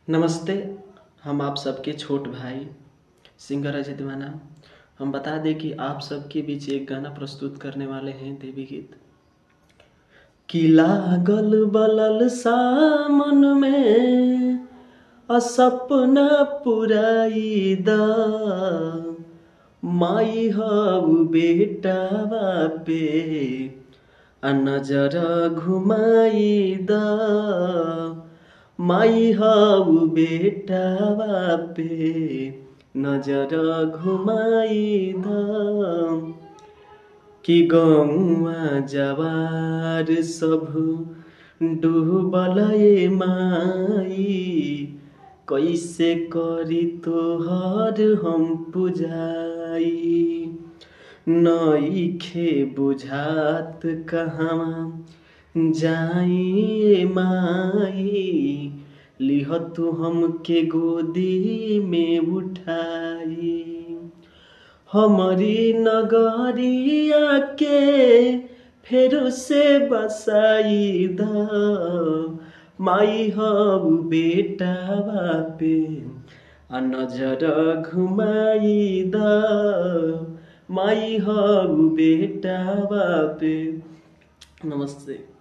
नमस्ते। हम आप सबके छोट भाई सिंगर अजय दीवाना। हम बता दें कि आप सबके बीच एक गाना प्रस्तुत करने वाले हैं देवी गीत। कि लागल बलल सामन में सपना पुराई दा माई हऊ बेटा पे नजर घुमाई दा माई हऊ बेटा पे नजर घुमाई दा कि गौआ जवार सब डूबल माई कैसे करी तोहर हम पुजाई नइखे बुझात कहवा जाई माई लिह तू हमके गोदी में उठाई हमारी नगरिया के फिर से बसाई दा माई हऊ बेटा पे नजर घुमाई दा माई हऊ बेटा पे। नमस्ते।